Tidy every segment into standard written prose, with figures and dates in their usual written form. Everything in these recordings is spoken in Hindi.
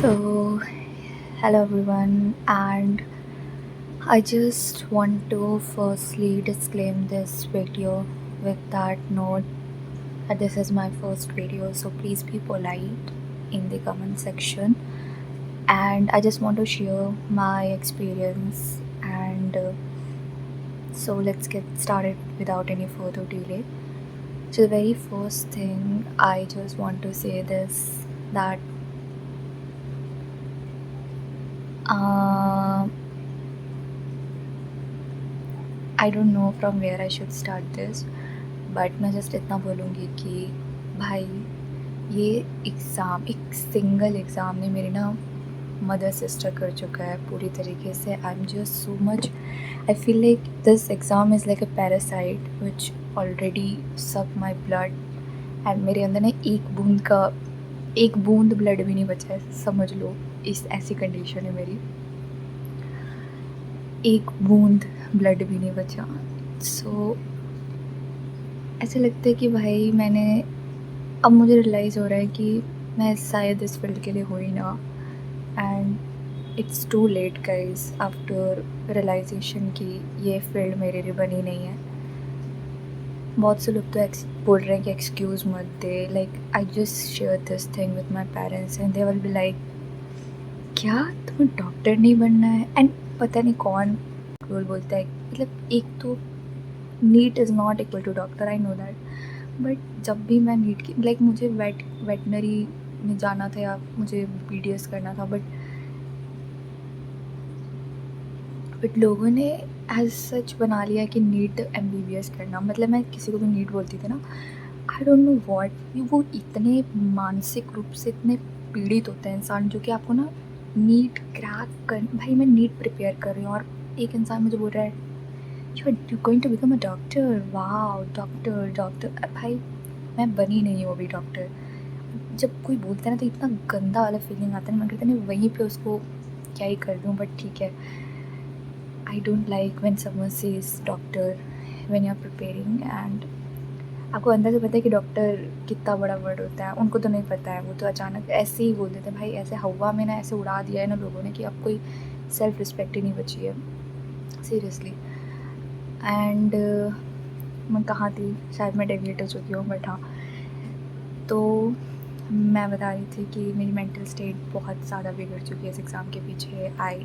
So, hello everyone, and I just want to firstly disclaim this video with that note that this is my first video, so please be polite in the comment section. And I just want to share my experience, and so let's get started without any further delay. So, the very first thing I just want to say this that um I don't know from where I should start this but मैं जस्ट इतना बोलूँगी कि भाई ये एग्ज़ाम एक सिंगल एग्ज़ाम ने मेरी ना मदर सिस्टर कर चुका है पूरी तरीके से. I am just so much I feel like this exam is like a parasite which already सक माई ब्लड एंड मेरे अंदर ना एक बूंद ब्लड भी नहीं बचा है, समझ लो. इस ऐसी कंडीशन है मेरी, एक बूंद ब्लड भी नहीं बचा. सो ऐसा लगता है कि भाई अब मुझे रियलाइज़ हो रहा है कि मैं शायद इस फील्ड के लिए हुई ना. And it's too late guys after realization कि ये फील्ड मेरे लिए बनी नहीं है. बहुत से लोग तो बोल रहे हैं कि एक्सक्यूज़ मत दे. Like I just share this thing with my parents and they will be like क्या तुम्हें डॉक्टर नहीं बनना है. एंड पता नहीं कौन बोलता है. मतलब एक तो NEET is not equal to doctor, I know that. But जब भी मैं नीट की मुझे वेटनरी में जाना था या मुझे BDS करना था, बट लोगों ने एज सच बना लिया कि नीट MBBS करना. मतलब मैं किसी को भी नीट बोलती थी ना, आई डोंट नो व्हाट. वो इतने मानसिक रूप से इतने पीड़ित होते हैं इंसान जो कि आपको ना नीट क्रैक कर. भाई मैं नीट प्रिपेयर कर रही हूँ और एक इंसान मुझे बोल रहा है you going to become a doctor. वाह, डॉक्टर. भाई मैं बनी नहीं हूँ अभी डॉक्टर. जब कोई बोलता है ना तो इतना गंदा वाला फीलिंग आता है ना, मन करता है नहीं वहीं पे उसको क्या ही कर दूँ. बट ठीक है, I don't like when someone says doctor when you are preparing. And आपको अंदर से पता है कि डॉक्टर कितना बड़ा वर्ड होता है. उनको तो नहीं पता है, वो तो अचानक ऐसे ही बोल देते हैं. भाई ऐसे हवा में ना ऐसे उड़ा दिया है ना लोगों ने कि अब कोई सेल्फ रिस्पेक्ट ही नहीं बची है, सीरियसली. एंड मैं कहाँ थी, शायद मैं डेविएट हो चुकी हूँ. बट हाँ, तो मैं बता रही थी कि मेरी मेंटल स्टेट बहुत ज़्यादा बिगड़ चुकी है इस एग्ज़ाम के पीछे. आई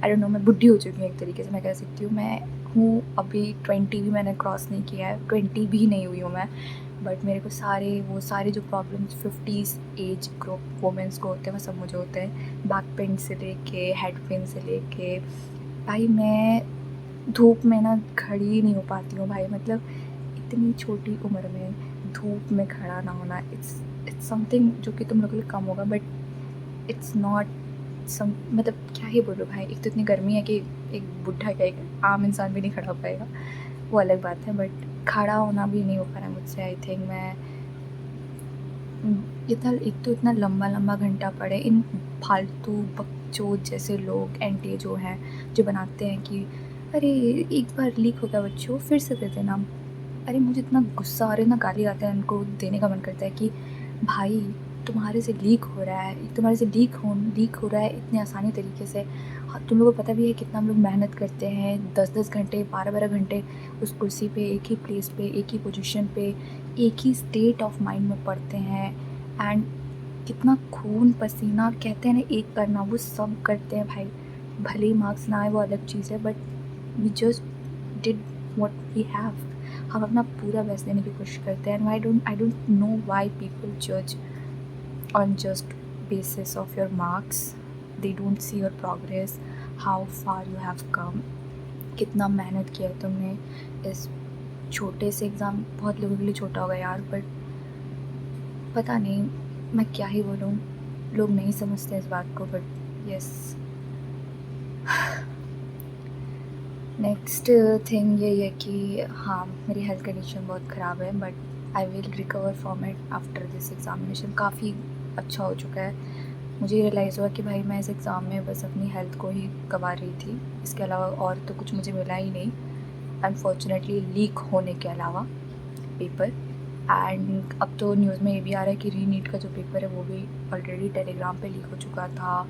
डोंट नो, मैं बुढ़ी हो चुकी हूँ एक तरीके से मैं कह सकती हूँ. मैं हूँ अभी 20 भी मैंने क्रॉस नहीं किया है, 20 भी नहीं हुई हूँ मैं. बट मेरे को सारे जो problems 50s age group women's को होते हैं वो सब मुझे होते हैं. बैक पेन से लेके हेड पेन से लेके. भाई मैं धूप में ना खड़ी ही नहीं हो पाती हूँ भाई. मतलब इतनी छोटी उम्र में धूप में खड़ा ना होना, इट्स समथिंग जो कि तुम लोग के लिए कम होगा, बट इट्स नॉट सम. मतलब क्या ही बोलो भाई. एक तो इतनी गर्मी है कि एक बुढ़ा का एक आम इंसान भी नहीं खड़ा हो पाएगा, वो अलग बात है. बट खड़ा होना भी नहीं हो पा रहा है मुझसे. आई थिंक मैं इतना लंबा लंबा घंटा पड़े इन फालतू बकचोद जैसे लोग एंटी जो हैं, जो बनाते हैं कि अरे एक बार लीक हो गया बच्चों फिर से दे देना. अरे मुझे इतना गुस्सा आ रहा है ना, गाली आता है, उनको देने का मन करता है कि भाई तुम्हारे से लीक हो रहा है, लीक हो रहा है इतनी आसानी तरीके से. हाँ, तुम लोगों को पता भी है कितना हम लोग मेहनत करते हैं, 10-10 घंटे 12-12 घंटे उस कुर्सी पे, एक ही प्लेस पे, एक ही पोजीशन पे, एक ही स्टेट ऑफ माइंड में पढ़ते हैं. एंड कितना खून पसीना कहते हैं ना एक करना, वो सब करते हैं भाई. भले ही मार्क्स ना आए वो अलग चीज़ है, but we just did what we have. हम अपना पूरा बेस्ट देने की कोशिश करते हैं. And I don't know why people जज on just basis of your marks. They don't see your progress, how far you have come, कितना मेहनत किया है तुमने इस छोटे से एग्ज़ाम. बहुत लोगों के लिए छोटा होगा यार, बट पता नहीं मैं क्या ही बोलूँ. लोग नहीं समझते इस बात को, बट यस. नेक्स्ट थिंग यही है कि हाँ, मेरी हेल्थ कंडीशन बहुत ख़राब है, but I will recover from it after this examination. काफ़ी अच्छा हो चुका है. मुझे रियलाइज़ हुआ कि भाई मैं इस एग्ज़ाम में बस अपनी हेल्थ को ही गंवा रही थी, इसके अलावा और तो कुछ मुझे मिला ही नहीं, अनफॉर्चुनेटली लीक होने के अलावा पेपर. एंड अब तो न्यूज़ में ये भी आ रहा है कि रीनीट का जो पेपर है वो भी ऑलरेडी टेलीग्राम पे लीक हो चुका था।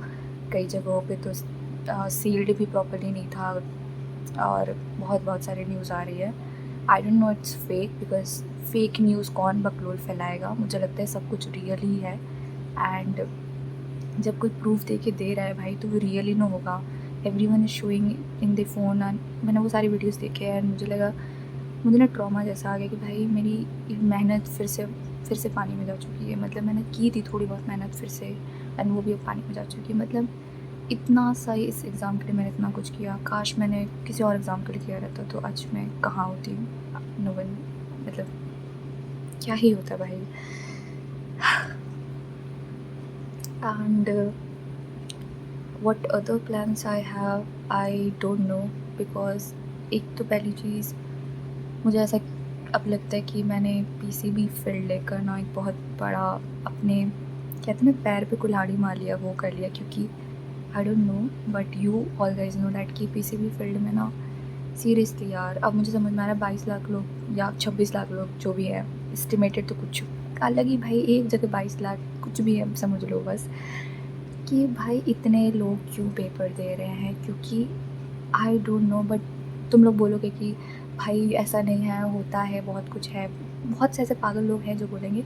कई जगहों पे तो सील्ड भी प्रॉपर्ली नहीं था और बहुत बहुत सारी न्यूज़ आ रही है। I don't no it's fake, because fake news कौन बकलोल फैलाएगा, मुझे लगता है सब कुछ रियल ही है। एंड जब कोई प्रूफ दे के दे रहा है भाई तो वो रियल ही ना होगा। Everyone is showing in the phone and मैंने वो सारी वीडियोस देखे हैं एंड मुझे ना ट्रॉमा जैसा आ गया कि भाई मेरी मेहनत फिर से पानी में जा चुकी है। मतलब मैंने की थी थोड़ी बहुत मेहनत फिर से एंड वो भी अब पानी में जा चुकी है। मतलब इतना सा इस एग्ज़ाम के लिए मैंने इतना कुछ किया, काश मैंने किसी और एग्ज़ाम के लिए किया रहता तो आज मैं कहाँ होती। नो वन, मतलब क्या ही होता भाई। And what other plans I have I don't no, because एक तो पहली चीज़ मुझे ऐसा अब लगता है कि मैंने पीसीबी फील्ड लेकर ना एक बहुत बड़ा अपने कहते हैं ना पैर पे कुल्हाड़ी मार लिया, वो कर लिया। क्योंकि आई don't no but you all guys know that कि पीसीबी फील्ड में ना सीरियसली यार अब मुझे समझ में आ रहा है 22 लाख लोग या 26 लाख लोग जो भी है, एस्टिमेटेड तो कुछ अलग ही भाई, एक जगह 22 लाख कुछ भी है समझ लो बस, कि भाई इतने लोग क्यों पेपर दे रहे हैं। क्योंकि आई डोंट नो बट तुम लोग बोलोगे कि भाई ऐसा नहीं है, होता है, बहुत कुछ है, बहुत से ऐसे पागल लोग हैं जो बोलेंगे।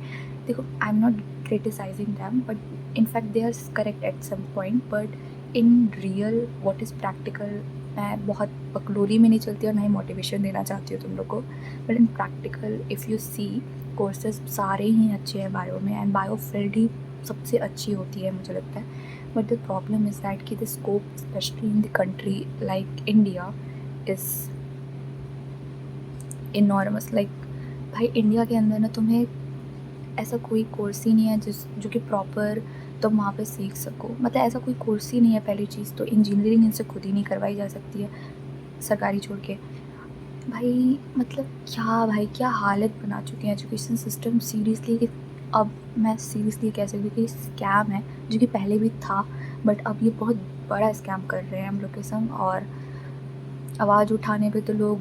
देखो I am not criticising them but in fact they are correct at some point, but in real what is practical, मैं बहुत बकलोली में नहीं चलती और ना ही मोटिवेशन देना चाहती हूँ तुम लोग को, but in practical if you see courses सारे ही अच्छे हैं बायो में एंड बायो फील्ड ही सबसे अच्छी होती है मुझे लगता है। But the problem is that कि the scope specially in the country like India is enormous. Like भाई इंडिया के अंदर ना तुम्हें ऐसा कोई कोर्स ही नहीं है जो कि प्रॉपर तुम वहाँ पे सीख सको। मतलब ऐसा कोई कोर्स ही नहीं है। पहली चीज़ तो इंजीनियरिंग इनसे खुद ही नहीं करवाई जा सकती है सरकारी छोड़ के। भाई मतलब क्या भाई क्या हालत बना चुके हैं एजुकेशन सिस्टम सीरियसली, कि अब मैं सीरियसली कह सकती हूँ कि स्कैम है, जो कि पहले भी था बट अब ये बहुत बड़ा स्कैम कर रहे हैं हम लोग के संग। और आवाज़ उठाने पे तो लोग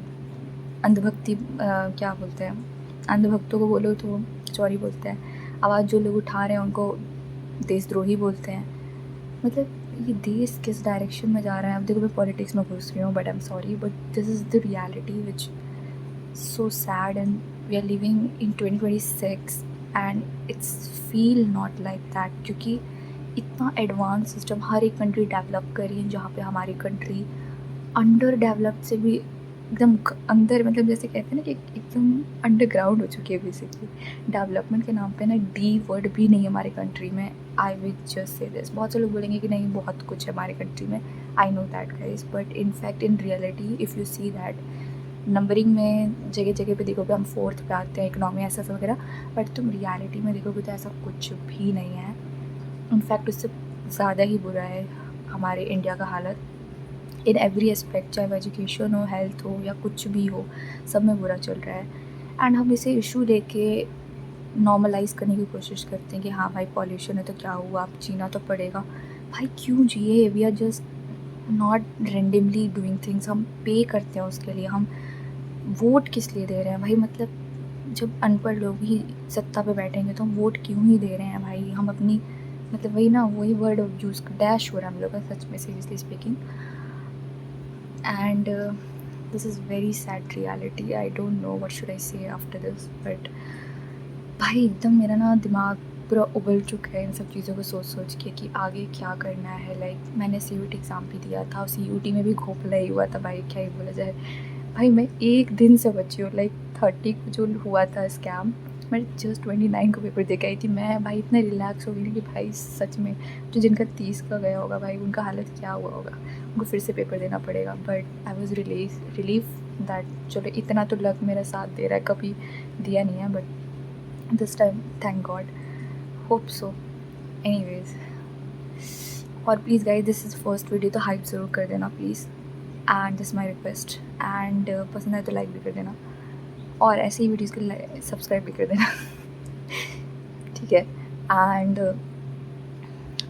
अंधभक्ति क्या बोलते हैं, अंधभक्तों को बोलो तो सॉरी बोलते हैं, आवाज़ जो लोग उठा रहे हैं उनको देशद्रोही बोलते हैं। मतलब ये देश किस डायरेक्शन में जा रहा है। अब देखो मैं पॉलिटिक्स में घुस रही हूँ but I am sorry but this is the reality which so sad and we are living in 2026 and it's feel not like that। क्योंकि इतना एडवांस सिस्टम हर एक कंट्री डेवलप कर रही है, जहाँ पे हमारी कंट्री अंडर डेवलप्ड से भी एकदम अंदर, मतलब जैसे कहते हैं ना कि एकदम अंडरग्राउंड हो चुकी है बेसिकली। डेवलपमेंट के नाम पे ना डी वर्ड भी नहीं है हमारी कंट्री में। I will just say this, बहुत से लोग बोलेंगे कि नहीं बहुत कुछ है हमारी कंट्री में, आई know that guys, but in fact in reality if you see that numbering में जगह जगह पे देखोगे हम 4th पे आते हैं, इकोनॉमी ऐसा वगैरह, बट तुम रियलिटी में देखोगे तो ऐसा कुछ भी नहीं है। इनफैक्ट उससे ज़्यादा ही बुरा है हमारे इंडिया का हालत इन एवरी एस्पेक्ट, चाहे वो एजुकेशन हो, हेल्थ हो या कुछ भी हो, सब में बुरा चल रहा है। एंड हम इसे इशू लेके नॉर्मलाइज़ करने की कोशिश करते हैं कि हाँ भाई पॉल्यूशन है तो क्या हुआ, अब जीना तो पड़ेगा। भाई क्यों जिए, we are just not randomly doing things, हम पे करते हैं उसके लिए। हम वोट किस लिए दे रहे हैं भाई, मतलब जब अनपढ़ लोग ही सत्ता पे बैठेंगे तो हम वोट क्यों ही दे रहे हैं भाई। हम अपनी मतलब वही ना, वही वर्ड यूज़ डैश हो रहा है हम लोग का सच में seriously speaking. And this is very sad reality, I don't know what should I से आफ्टर दिस, बट भाई एकदम मेरा ना दिमाग पूरा उबल चुका है इन सब चीज़ों को सोच सोच के कि आगे क्या करना है। लाइक मैंने सीयूटी एग्ज़ाम भी दिया था, सीयूटी में भी घोंपला ही हुआ था भाई, क्या ही बोला जाए। भाई मैं एक दिन से बची हूँ, लाइक 30 को जो हुआ था स्कैम, मैं जस्ट 29 को पेपर दे के आई थी। मैं भाई इतना रिलैक्स हो गई कि भाई सच में जो जिनका 30 का गया होगा भाई उनका हालत क्या हुआ होगा, उनको फिर से पेपर देना पड़ेगा। But I was relief that चलो इतना तो लक मेरा साथ दे रहा है, कभी दिया नहीं है but this time thank God, hope so. Anyways, और please guys this is first video तो हाइप ज़रूर कर देना please, and this my request. And पसंद आए तो लाइक भी कर देना और ऐसे ही वीडियोज़ के सब्सक्राइब भी कर देना ठीक है। एंड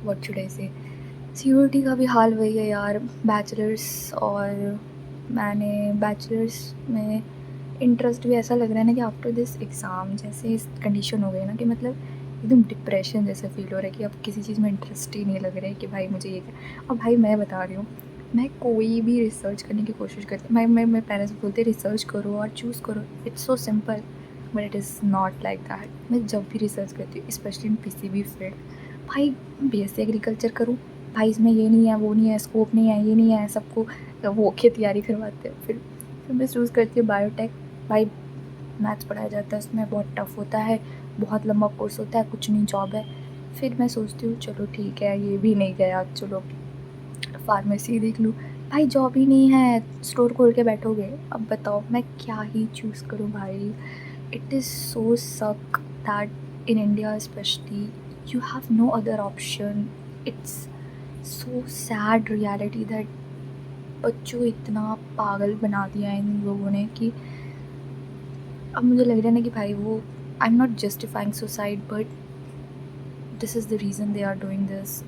व्हाट शुड आई से, सीयूईटी का भी हाल वही है यार, बैचलर्स, और मैंने बैचलर्स में इंटरेस्ट भी ऐसा लग रहा है ना कि आफ्टर दिस एग्ज़ाम जैसे इस कंडीशन हो गई ना कि मतलब एकदम डिप्रेशन जैसा फ़ील हो रहा है कि अब किसी चीज़ में इंटरेस्ट ही नहीं लग रहा है कि भाई मुझे ये और भाई मैं बता रही हूँ, मैं कोई भी रिसर्च करने की कोशिश करती मैं मेरे पेरेंट्स बोलते रिसर्च करो और चूज़ करो, it's so simple, but it is not like that. मैं जब भी रिसर्च करती हूँ स्पेशली इन पीसीबी फील्ड, भाई बीएससी एग्रीकल्चर करूँ, भाई इसमें ये नहीं है, वो नहीं है, स्कोप नहीं है, ये नहीं है, सबको वो की तैयारी करवाते हैं। फिर मैं चूज़ करती हूँ बायोटेक। भाई मैथ्स पढ़ाया जाता है उसमें, बहुत टफ होता है, बहुत लंबा कोर्स होता है, कुछ नहीं जॉब है। फिर मैं सोचती हूँ चलो ठीक है ये भी नहीं गया, चलो फार्मेसी देख लूँ। भाई जॉब ही नहीं है, स्टोर खोल के बैठोगे, अब बताओ मैं क्या ही चूज़ करूँ भाई। इट इज़ सो सक that in India specially you have no other option. It's so sad reality that बच्चों इतना पागल बना दिया है इन लोगों ने कि अब मुझे लग रहा है ना कि भाई वो I am not justifying suicide but this is the reason they are doing this.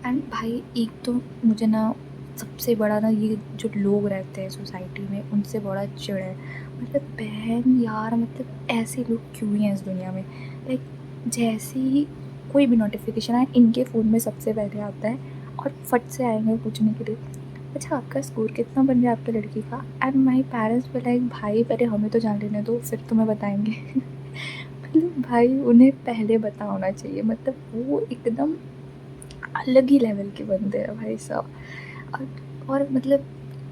And भाई एक तो मुझे ना सबसे बड़ा ना ये जो लोग रहते हैं सोसाइटी में उनसे बड़ा चिढ़ है। मतलब बहन यार, मतलब ऐसे लोग क्यों हैं इस दुनिया में। लाइक जैसे ही कोई भी नोटिफिकेशन आए इनके फ़ोन में सबसे पहले आता है और फट से आएंगे पूछने के लिए अच्छा आपका स्कोर कितना बन गया आपके लड़की का। एंड माई पेरेंट्स भी लाइक भाई पहले हमें तो जान लेने दो फिर तुम्हें बताएंगे। मतलब भाई उन्हें पहले पता होना चाहिए, मतलब वो एकदम अलग ही लेवल के बंदे हैं भाई साहब। और मतलब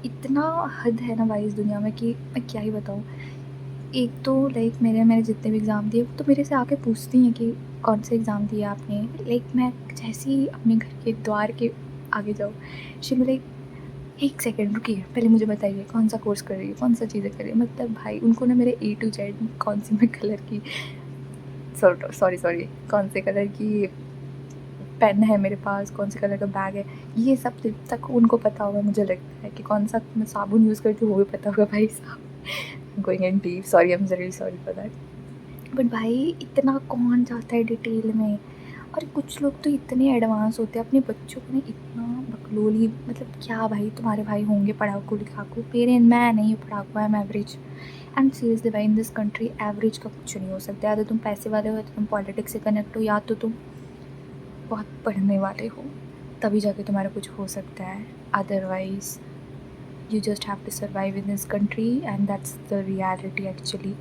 इतना हद है ना भाई इस दुनिया में कि मैं क्या ही बताऊँ। एक तो लाइक मेरे जितने भी एग्ज़ाम दिए तो मेरे से आके पूछती हैं कि कौन से एग्ज़ाम दिए आपने। लाइक मैं जैसे ही अपने घर के द्वार के आगे जाऊँ शी में लाइक एक सेकेंड रुकिए पहले मुझे बताइए कौन सा कोर्स कर रही है, कौन सा चीज़ें कर रही है। मतलब भाई उनको ना मेरे A to Z कौन सी मैं कलर की सॉरी कौन से कलर की पेन है मेरे पास, कौन से कलर का बैग है, ये सब तक उनको पता होगा। मुझे लगता है कि कौन सा मैं साबुन यूज़ करती हूँ वो भी पता होगा भाई साहब। Going in deep, sorry, I am really sorry for that. But भाई इतना कौन जाता है डिटेल में। और कुछ लोग तो इतने एडवांस होते हैं अपने बच्चों को ना इतना बकलोली, मतलब क्या भाई तुम्हारे भाई होंगे पढ़ाकू लिखाकू, मेरे मैं नहीं पढ़ाकू, I am average. And seriously भाई इन दिस कंट्री एवरेज का कुछ नहीं हो सकता। या तो तुम पैसे वाले हो या तो तुम पॉलिटिक्स से कनेक्ट हो या तो तुम बहुत पढ़ने वाले हो, तभी जाके तुम्हारा कुछ हो सकता है। Otherwise you just have to survive in this country and that's the reality actually.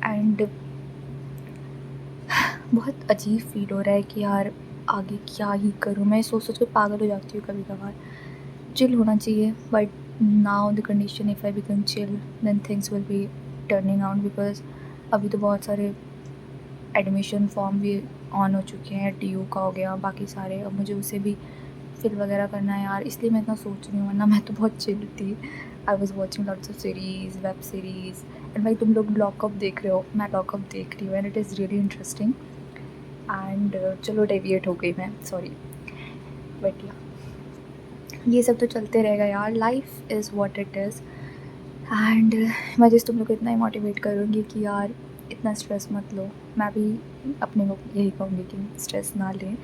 And बहुत अजीब फील हो रहा है कि यार आगे क्या ही करूँ। मैं सोच सोच के पागल हो जाती हूँ कभी कभार। चिल होना चाहिए but now the condition if I become chill then things will be turning out because अभी तो बहुत सारे एडमिशन फॉर्म भी ऑन हो चुके हैं, टीयू का हो गया, बाकी सारे। अब मुझे उसे भी फिल वगैरह करना है यार, इसलिए मैं इतना सोच रही हूँ, वरना मैं तो बहुत चिल थी। I was watching lots of series, web series. And भाई तुम लोग लॉकअप देख रहे हो, मैं लॉकअप देख रही हूँ and it is really interesting. And चलो डेविएट हो गई मैं, सॉरी। बट या ये सब तो चलते रहेगा यार, life is what it is. And मैं जिस तुम लोग को इतना ही मोटिवेट करूँगी कि यार इतना स्ट्रेस मत लो। मैं भी अपने को यही कहूँगी कि स्ट्रेस ना लें।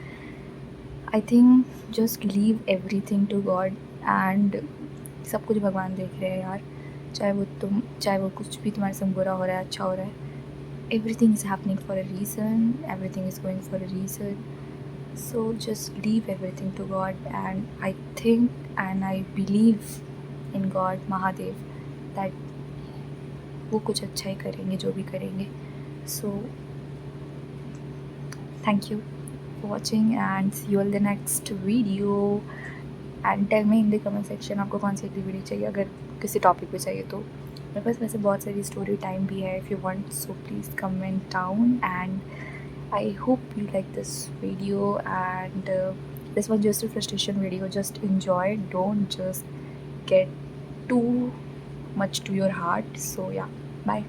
I think just leave everything to god and सब कुछ भगवान देख रहे हैं यार। चाहे वो कुछ भी तुम्हारे संग बुरा हो रहा है, अच्छा हो रहा है, everything is happening for a reason, everything is going for a reason. So just leave everything to God, and I think and I believe in God, Mahadev, that वो कुछ अच्छा ही करेंगे जो भी करेंगे। So thank you for watching and see you all the next video and tell me in the comment section आपको कौन सी अगली वीडियो चाहिए, अगर किसी टॉपिक पे चाहिए तो। मेरे पास वैसे बहुत सारी स्टोरी टाइम भी है, if you want so please comment down. And I hope you like this video and this was just a frustration video. Just enjoy, don't just get too much to your heart. So yeah, bye.